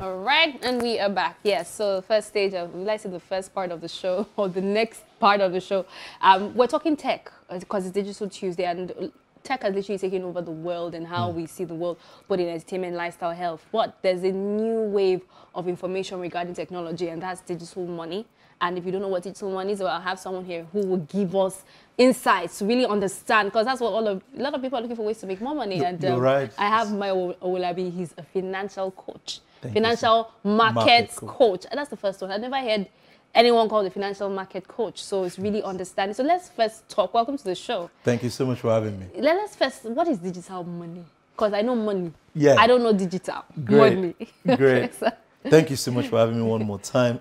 All right, and we are back. Yes, so first stage of, let's say the first part of the show, or the next part of the show. We're talking tech, because it's Digital Tuesday, and tech has literally taken over the world and how we see the world, both in entertainment, lifestyle, health. But there's a new wave of information regarding technology, and that's digital money. And if you don't know what digital money is, well, I'll have someone here who will give us insights to really understand, because that's what a lot of people are looking for, ways to make more money. You're right. I have Mayowa Owolabi. He's a financial coach, financial market coach. And that's the first one. I never heard anyone called a financial market coach, so it's really understanding. So let's first talk. Welcome to the show. Thank you so much for having me. Let's first, what is digital money? Because I know money. Yeah. I don't know digital money. Okay, Great. so. Thank you so much for having me one more time.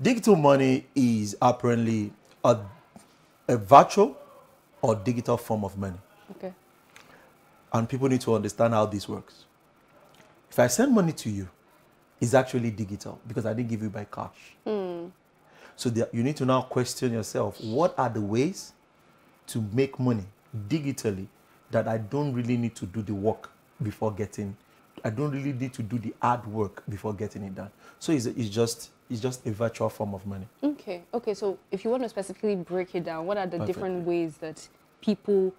Digital money is apparently a virtual or digital form of money. Okay. And people need to understand how this works. If I send money to you, it's actually digital because I didn't give you by cash. So you need to now question yourself, what are the ways to make money digitally that I don't really need to do the work before getting, I don't really need to do the hard work before getting it done. So it's just a virtual form of money. Okay. Okay. So if you want to specifically break it down, what are the different ways that people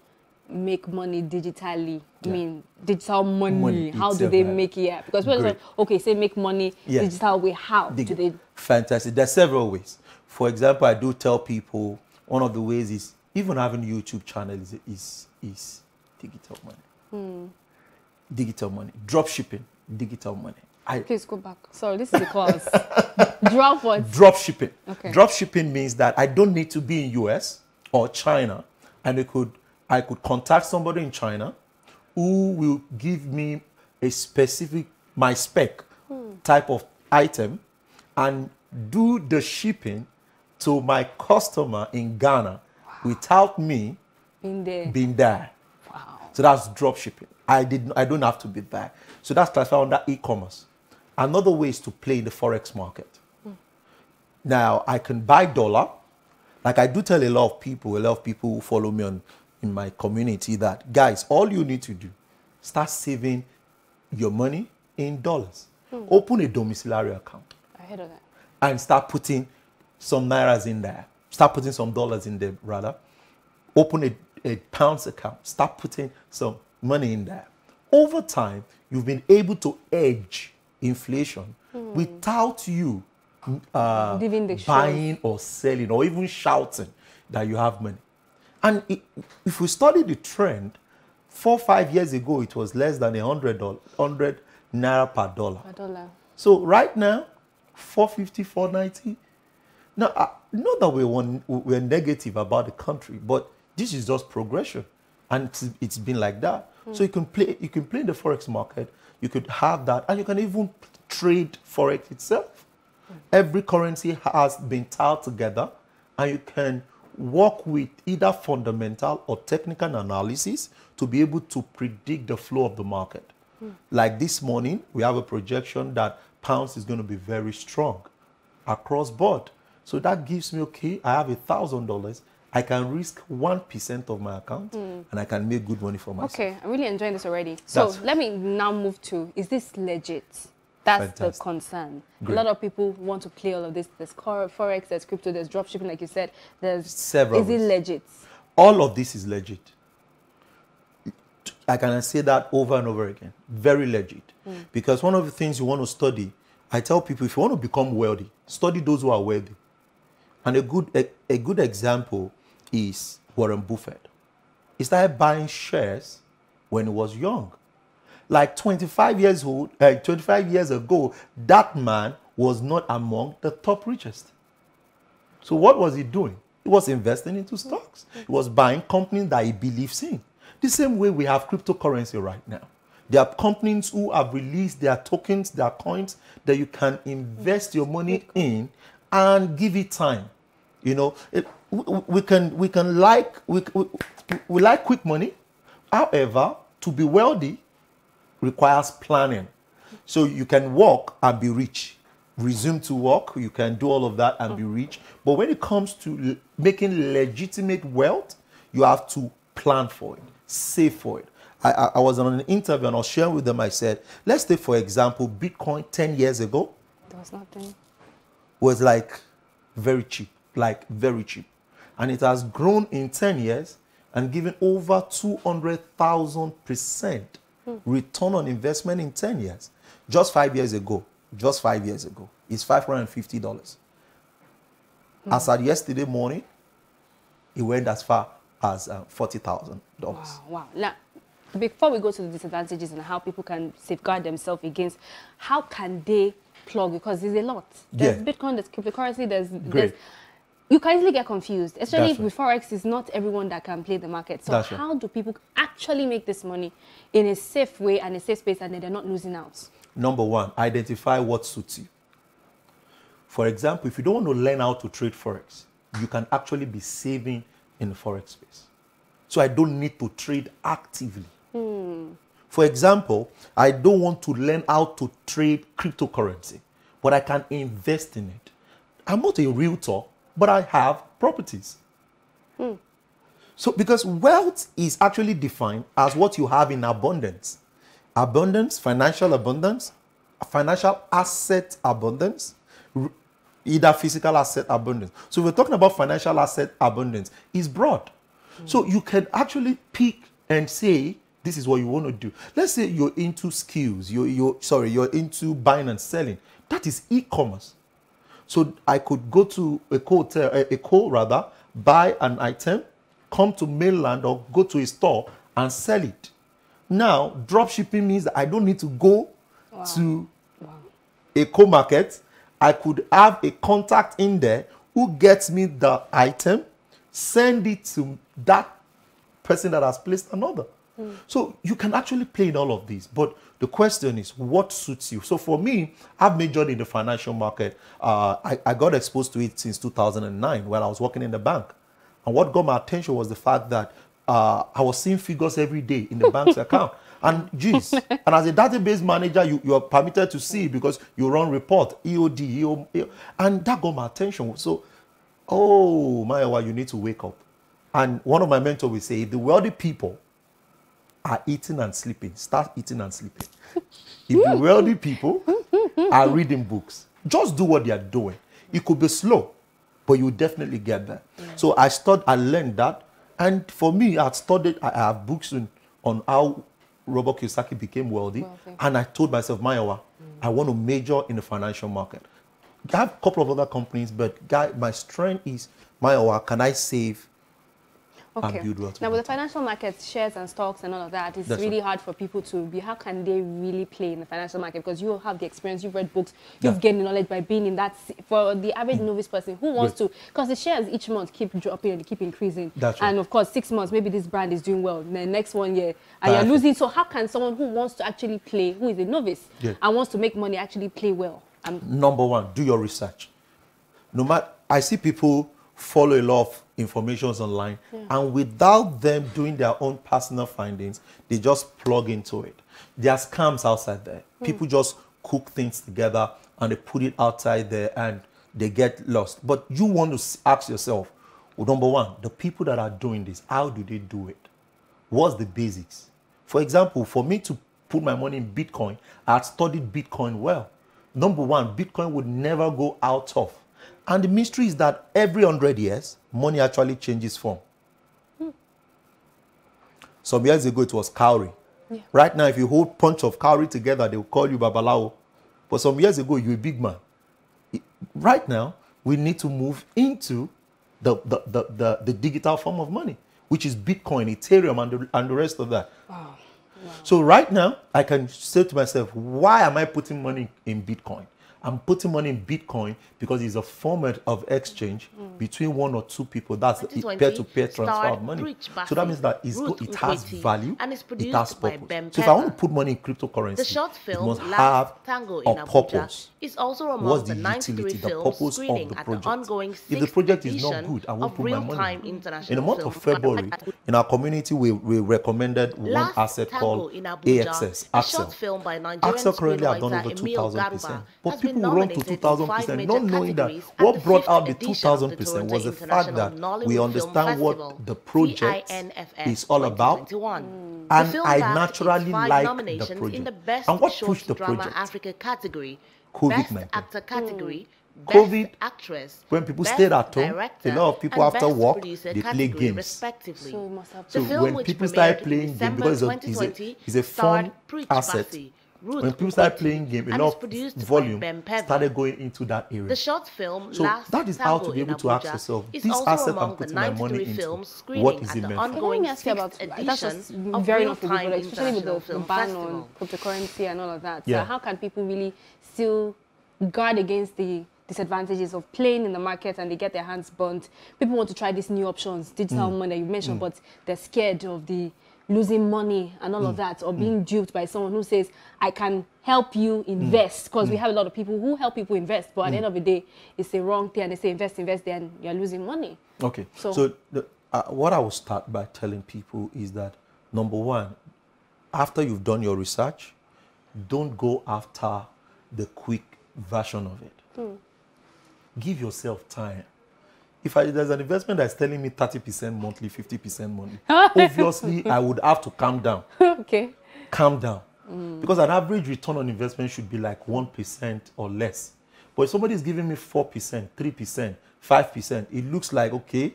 make money digitally? I mean, digital money. How do they make it? Yeah. Because people say, okay, say make money digital way. How do they? Fantastic. There's several ways. For example, I do tell people one of the ways is even having YouTube channel is digital money. Digital money. Drop shipping, digital money. Please go back. Sorry, this is the class. Drop what? Drop shipping. Okay. Drop shipping means that I don't need to be in US or China, and I could contact somebody in China who will give me a specific, my spec type of item and do the shipping to my customer in Ghana without me being there. Wow. So that's drop shipping. I don't have to be there. So that's classified under e-commerce. Another way is to play in the forex market. Now I can buy dollar. Like I do tell a lot of people who follow me in my community that, guys, all you need to do, start saving your money in dollars. Open a domiciliary account. I heard of that. And start putting some nairas in there. Start putting some dollars in there, rather. Open a pounds account. Start putting some money in there. Over time, you've been able to hedge inflation without you buying or selling or even shouting that you have money. And if we study the trend, 4 or 5 years ago, it was less than $100 naira per dollar. So right now, 450, 490. Now, not that we're negative about the country, but this is just progression, and it's been like that. So you can play in the forex market. You could have that, and you can even trade forex itself. Every currency has been tied together, and you can work with either fundamental or technical analysis to be able to predict the flow of the market. Like this morning, we have a projection that pounds is going to be very strong across board. So that gives me, okay, I have $1,000. I can risk 1% of my account and I can make good money for myself. Okay, I'm really enjoying this already. So let me now move to, is this legit? That's the concern. Great. A lot of people want to play all of this. There's forex, there's crypto, there's dropshipping, like you said. There's several. Is it legit? All of this is legit. I can say that over and over again. Very legit. Because one of the things you want to study, I tell people, if you want to become wealthy, study those who are wealthy. And a good example is Warren Buffett. He started buying shares when he was young. Like 25 years ago, that man was not among the top richest. So what was he doing? He was investing into stocks. He was buying companies that he believes in. The same way we have cryptocurrency right now. There are companies who have released their tokens, their coins, that you can invest your money in and give it time. You know, we like quick money. However, to be wealthy requires planning. So you can work and be rich. Resume to work, you can do all of that and be rich. But when it comes to making legitimate wealth, you have to plan for it, save for it. I was on an interview and I was sharing with them. I said, let's take, for example, Bitcoin 10 years ago. There was nothing. Was like very cheap, like very cheap. And it has grown in 10 years and given over 200,000% return on investment in 10 years. Just 5 years ago, it's $550. As at yesterday morning, it went as far as $40,000. Wow. Now, before we go to the disadvantages and how people can safeguard themselves against, how can they plug? Because there's a lot. There's Bitcoin, there's cryptocurrency, there's you can easily get confused, especially with Forex. It's not everyone that can play the market. So how do people actually make this money in a safe way and a safe space and then they're not losing out? Number one, identify what suits you. For example, if you don't want to learn how to trade Forex, you can actually be saving in the Forex space. So I don't need to trade actively. For example, I don't want to learn how to trade cryptocurrency, but I can invest in it. I'm not a realtor, but I have properties. So because wealth is actually defined as what you have in abundance. Abundance, financial asset abundance, either physical asset abundance. So we're talking about financial asset abundance. It's broad. So you can actually pick and say, this is what you want to do. Let's say you're into skills, you're into buying and selling. That is e-commerce. So I could go to a call, buy an item, come to mainland or go to a store and sell it. Now, drop shipping means that I don't need to go to a co-market. I could have a contact in there who gets me the item, send it to that person that has placed an order. So you can actually play in all of these. But the question is, what suits you? So for me, I've majored in the financial market. I got exposed to it since 2009 when I was working in the bank. And what got my attention was the fact that I was seeing figures every day in the bank's account. And geez, and as a database manager, you are permitted to see because you run report, EOD, and that got my attention. So, oh, Mayowa, you need to wake up. And one of my mentors will say, if the wealthy people are eating and sleeping, start eating and sleeping. If the wealthy people are reading books, just do what they are doing. It could be slow, but you definitely get there. So I learned that. And for me, I have books on how Robert Kiyosaki became wealthy. And I told myself, Mayowa, I want to major in the financial market. I have a couple of other companies, but my strength is, Mayowa, can I save and build wealth? Now, with the financial markets, shares and stocks and all of that, it's really hard for people to be, how can they really play in the financial market? Because you have the experience, you've read books, you've gained knowledge by being in that. For the average novice person who wants to, because the shares each month keep dropping and keep increasing. And of course, 6 months, maybe this brand is doing well. The next 1 year, and you're losing. So how can someone who wants to actually play, who is a novice and wants to make money, actually play well? Number one, do your research. No matter, I see people follow a lot of information online, and without them doing their own personal findings, they just plug into it. There are scams outside there. People just cook things together and they put it outside there and they get lost. But you want to ask yourself, well, number one, the people that are doing this, how do they do it? What's the basics? For example, for me to put my money in Bitcoin, I had studied Bitcoin well. Number one, Bitcoin would never go out of. And the mystery is that every 100 years, money actually changes form. Some years ago, it was cowrie. Right now, if you hold a bunch of cowrie together, they will call you Babalao. But some years ago, you're a big man. Right now, we need to move into the digital form of money, which is Bitcoin, Ethereum, and the rest of that. So right now, I can say to myself, why am I putting money in Bitcoin? I'm putting money in Bitcoin because it's a format of exchange between one or two people. That's peer-to-peer transfer of money. So that means that it has value, it has purpose. So if I want to put money in cryptocurrency, it must have a purpose. It's also what's the utility, the purpose of the project? If the project is not good, I won't put my money in. In the month of February, in our community, we recommended one asset called AXS, Axel. Axel currently have done over 2,000%. But people run to 2,000%, not knowing that what brought out the 2,000% was the fact that we understand what the project is all about. And I naturally like the project. And what pushed the project? COVID-19. COVID, when people stayed at home, a lot of people after work, they play games. So when people start playing games, because it's a fun asset, when people start playing games, a lot of volume started going into that area. The short film so that is how to be able to ask yourself, this asset I'm putting my money into, what is it meant for? Let me ask you about that's just very not for people, especially with the ban on cryptocurrency and all of that. So how can people really still guard against the disadvantages of playing in the market and they get their hands burnt? People want to try these new options, digital money you mentioned, but they're scared of the losing money and all of that, or being duped by someone who says, I can help you invest, because we have a lot of people who help people invest, but at the end of the day, it's the wrong thing, and they say invest, then you're losing money. Okay, so what I will start by telling people is that, number one, after you've done your research, don't go after the quick version of it. Give yourself time. If there's an investment that's telling me 30% monthly, 50% monthly, obviously I would have to calm down. Okay. Calm down. Because an average return on investment should be like 1% or less. But if somebody is giving me 4%, 3%, 5%, it looks like, okay,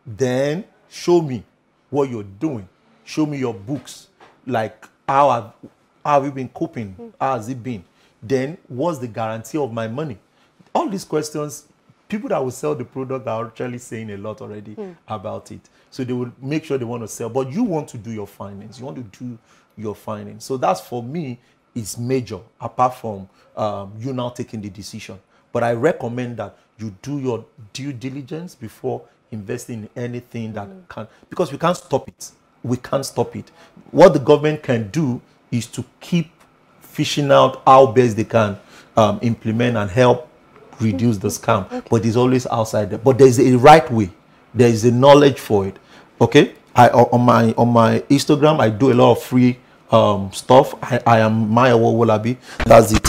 then show me what you're doing. Show me your books. Like, how have you been coping? How has it been? Then what's the guarantee of my money? All these questions, people that will sell the product are actually saying a lot already about it. So they will make sure they want to sell. But you want to do your finance. You want to do your finance. So that's, for me, is major, apart from you now taking the decision. But I recommend that you do your due diligence before investing in anything that can, because we can't stop it. We can't stop it. What the government can do is to keep fishing out how best they can implement and help reduce the scam, but it's always outside there. But there's a right way. There is a knowledge for it. Okay, on my Instagram I do a lot of free stuff. I am Mayowa Owolabi. That's it.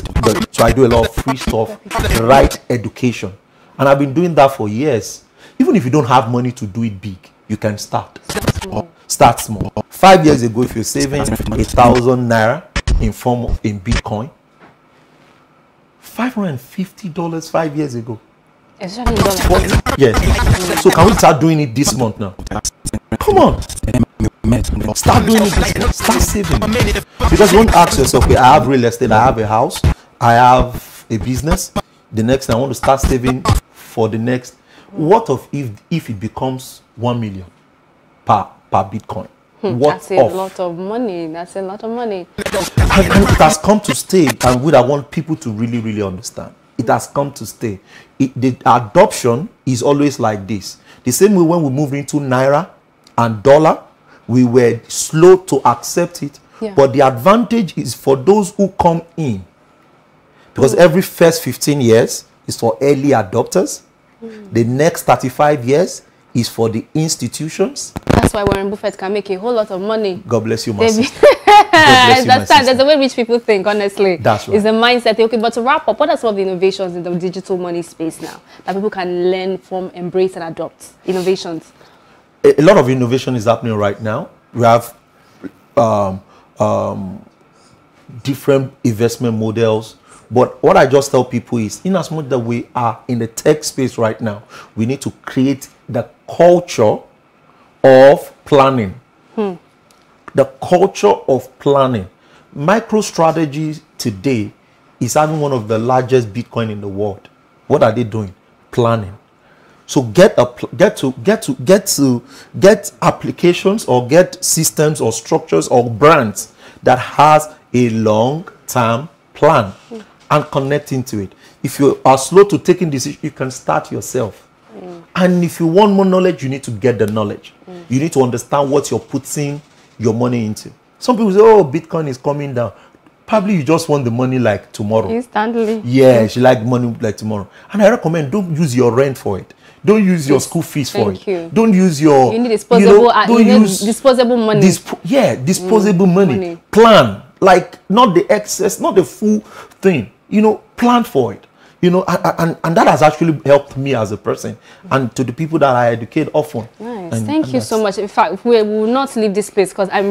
So I do a lot of free stuff, right education, and I've been doing that for years. Even if you don't have money to do it big, you can start. Start small. 5 years ago, if you're saving 1,000 naira in Bitcoin, $550 5 years ago. Especially in dollars. Yes. So can we start doing it this month now? Come on. Start doing it this month. Start saving. Because you want to ask yourself, okay, I have real estate, I have a house, I have a business. The next thing I want to start saving for the next. What if it becomes 1 million per Bitcoin? That's a lot of money. That's a lot of money. And it has come to stay, and what I want people to really understand. It has come to stay. The adoption is always like this. The same way when we moved into Naira and dollar, we were slow to accept it. But the advantage is for those who come in. Because every first 15 years is for early adopters. The next 35 years is for the institutions. That's why Warren Buffett can make a whole lot of money. God bless you, my sister. That's the way rich people think, honestly. That's right. It's a mindset. Okay, but to wrap up, what are some of the innovations in the digital money space now that people can learn from, embrace, and adopt? Innovations. A lot of innovation is happening right now. We have different investment models. But what I just tell people is, in as much that we are in the tech space right now, we need to create the culture of planning. The culture of planning. MicroStrategy today is having one of the largest Bitcoin in the world. What are they doing? Planning. So get applications or get systems or structures or brands that has a long-term plan and connect into it. If you are slow to taking decisions, you can start yourself. And if you want more knowledge, you need to get the knowledge. You need to understand what you're putting your money into. Some people say, oh, Bitcoin is coming down. Probably you just want the money like tomorrow. Instantly. Yeah, you like money like tomorrow. And I recommend, don't use your rent for it. Don't use your school fees for it. Don't use your... You need disposable, disposable money. Disposable money. Plan. Like, not the excess, not the full thing. you know, plan for it. You know, and that has actually helped me as a person and to the people that I educate often. Nice. Thank you so much. In fact, we will not leave this place because I'm